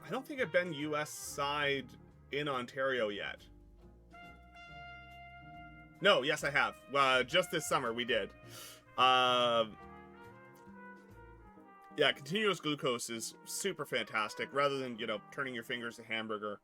I don't think I've been US side in Ontario yet. No, yes I have. Just this summer we did. Yeah, continuous glucose is super fantastic. Rather than, you know, turning your fingers to hamburger.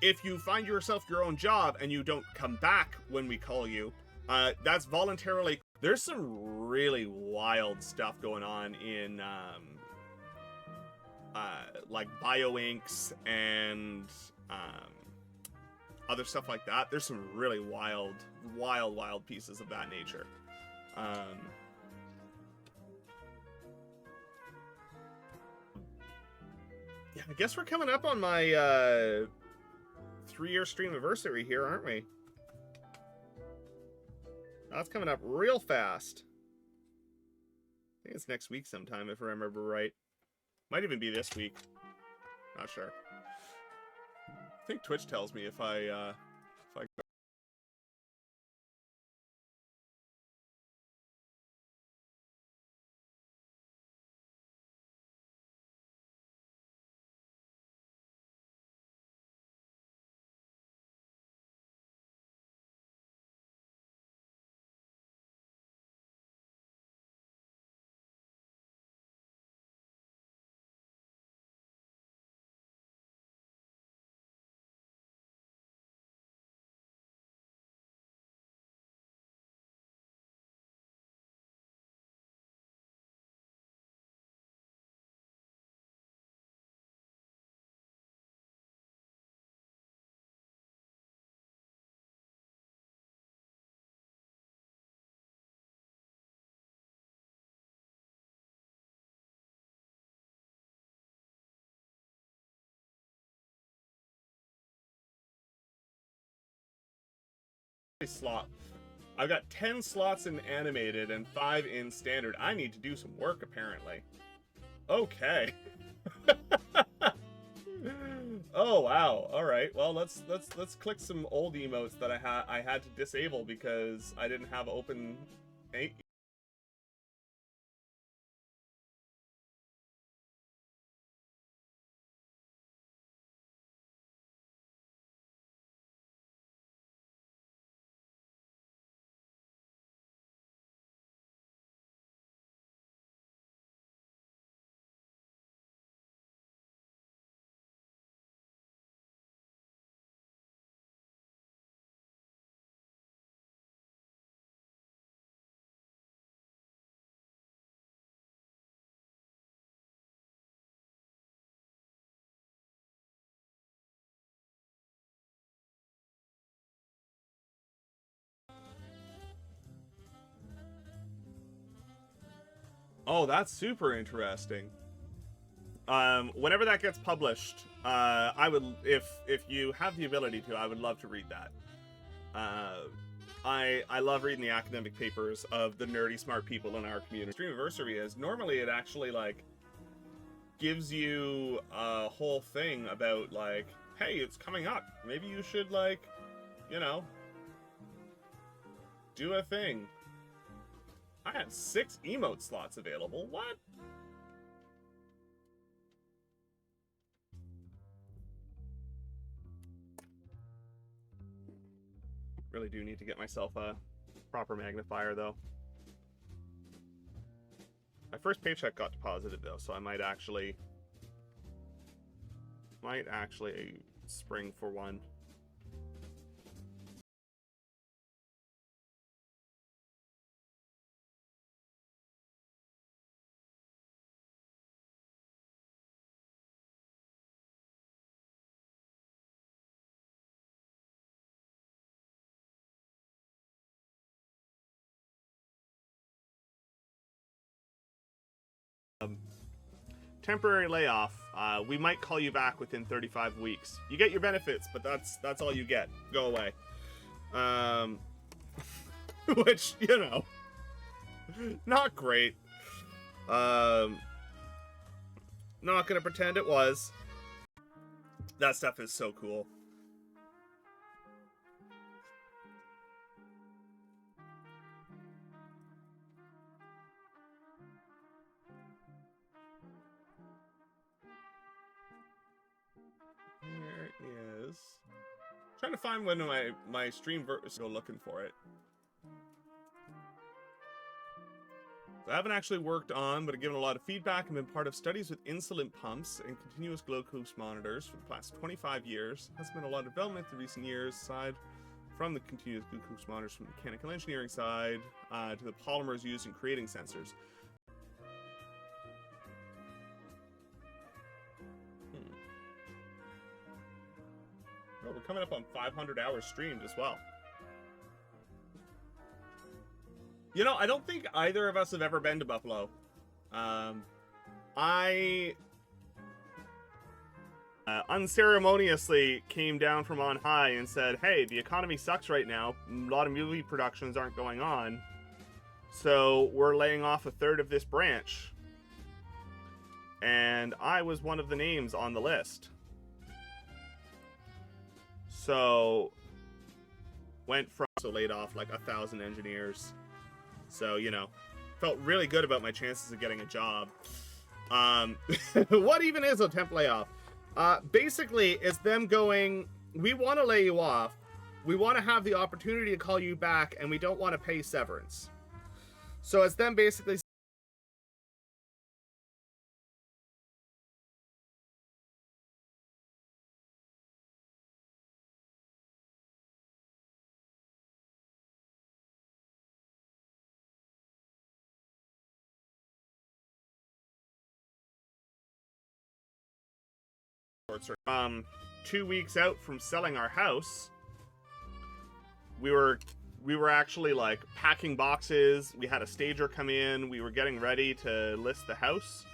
If you find yourself your own job and you don't come back when we call you, that's voluntarily. There's some really wild stuff going on in like bioinks and other stuff like that. There's some really wild pieces of that nature. Yeah, I guess we're coming up on my 3-year stream anniversary here, aren't we? That's coming up real fast. I think it's next week sometime, if I remember right. Might even be this week. Not sure. I think Twitch tells me if I go. Slot. I've got 10 slots in animated and 5 in standard. I need to do some work apparently. Okay. Oh wow. All right. Well, let's click some old emotes that I had to disable because I didn't have open. Oh, that's super interesting. Whenever that gets published, I would, if you have the ability to, I would love to read that. I love reading the academic papers of the nerdy smart people in our community. Streamiversary is normally it actually like gives you a whole thing about like, hey, it's coming up. Maybe you should like, you know, do a thing. I had 6 emote slots available. What? Really do need to get myself a proper magnifier, though. My first paycheck got deposited, though, so I might actually spring for one. Temporary layoff. We might call you back within 35 weeks. You get your benefits, but that's all you get. Go away. which, you know, not great. Not gonna pretend it was. That stuff is so cool. Here is... trying to find when my stream go looking for it. So I haven't actually worked on, but I've given a lot of feedback and been part of studies with insulin pumps and continuous glucose monitors for the past 25 years. Has been a lot of development in recent years, aside from the continuous glucose monitors from the mechanical engineering side to the polymers used in creating sensors. Oh, we're coming up on 500 hours streamed as well. You know, I don't think either of us have ever been to Buffalo. I unceremoniously came down from on high and said, hey, the economy sucks right now. A lot of movie productions aren't going on. So we're laying off a third of this branch. And I was one of the names on the list. So went from, so laid off like 1,000 engineers. So, you know, felt really good about my chances of getting a job. What even is a temp layoff? Basically, it's them going, we want to lay you off. We want to have the opportunity to call you back, and we don't want to pay severance. So it's them basically... Um, 2 weeks out from selling our house, we were actually like packing boxes. We had a stager come in. We were getting ready to list the house.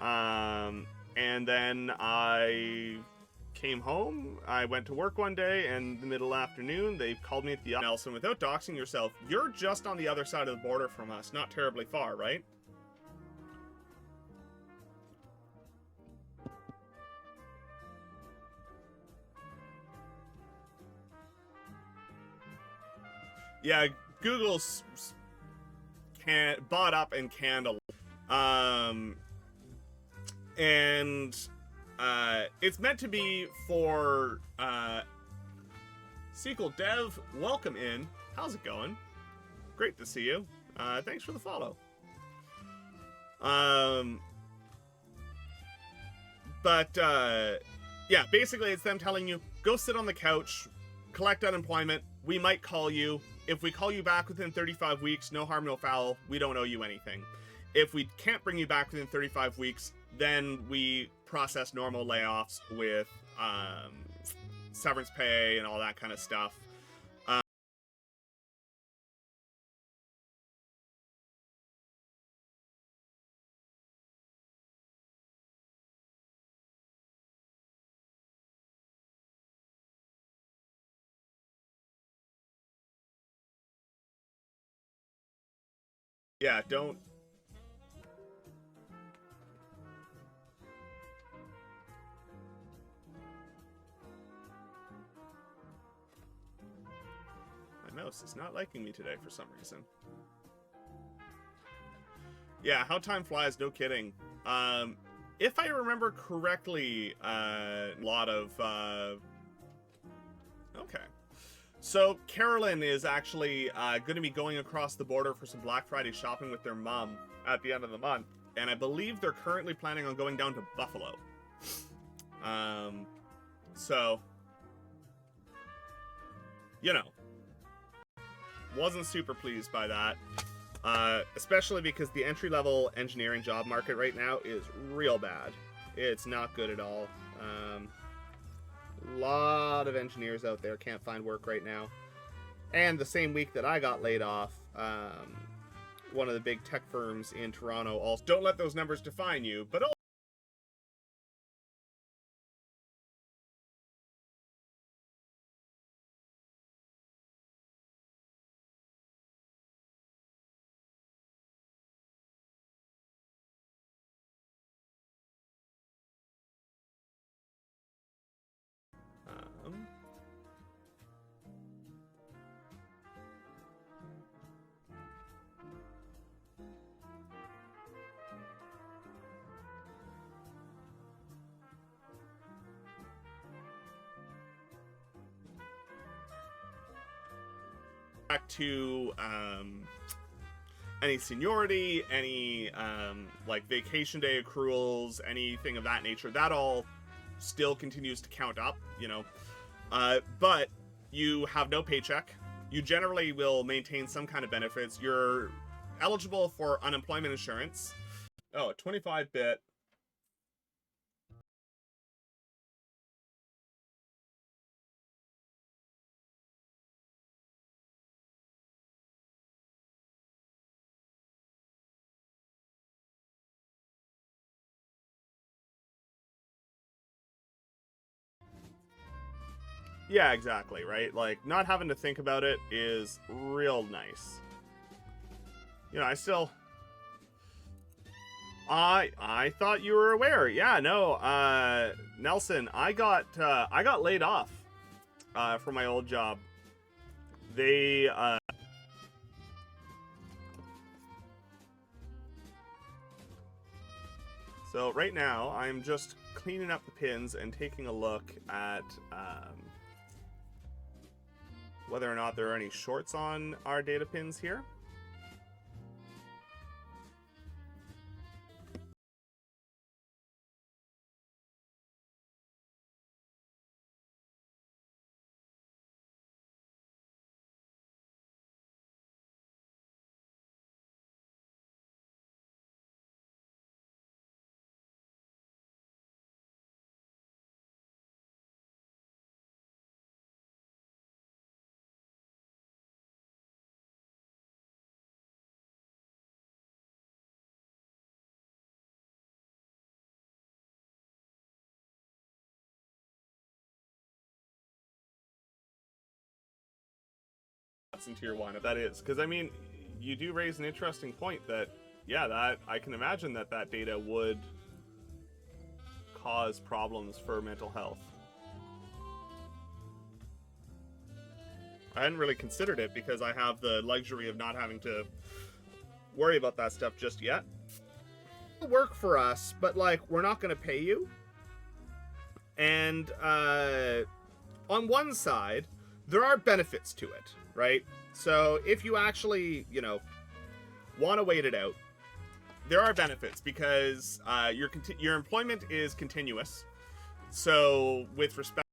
And then I came home. I went to work one day, and in the middle afternoon, they called me at the office. Nelson, without doxing yourself, you're just on the other side of the border from us, not terribly far, right? Yeah, Google's bought up and canned and it's meant to be for SQL Dev. Welcome in. How's it going? Great to see you. Thanks for the follow. Yeah, basically it's them telling you, go sit on the couch, collect unemployment. We might call you. If we call you back within 35 weeks, no harm, no foul, we don't owe you anything. If we can't bring you back within 35 weeks, then we process normal layoffs with severance pay and all that kind of stuff. Yeah, don't... My mouse is not liking me today for some reason. Yeah, how time flies, no kidding. If I remember correctly, a lot of... Okay. So, Carolyn is actually going to be going across the border for some Black Friday shopping with their mom at the end of the month. And I believe they're currently planning on going down to Buffalo. So, you know, wasn't super pleased by that. Especially because the entry-level engineering job market right now is real bad. It's not good at all. A lot of engineers out there can't find work right now. And the same week that I got laid off, one of the big tech firms in Toronto also... Don't let those numbers define you, but back to any seniority, any like vacation day accruals, anything of that nature, that all still continues to count up, you know. But you have no paycheck. You generally will maintain some kind of benefits. You're eligible for unemployment insurance. Oh, 25-bit. Yeah, exactly, right? Like, not having to think about it is real nice. You know, I thought you were aware. Yeah, no, Nelson, I got laid off from my old job. They so right now I'm just cleaning up the pins and taking a look at whether or not there are any shorts on our data pins here. Into your one, if that is, because I mean, you do raise an interesting point that, yeah, that I can imagine that data would cause problems for mental health. I hadn't really considered it because I have the luxury of not having to worry about that stuff just yet. It'll work for us, but like, we're not going to pay you. And on one side, there are benefits to it, right? So if you actually, you know, want to wait it out, there are benefits because your employment is continuous. So with respect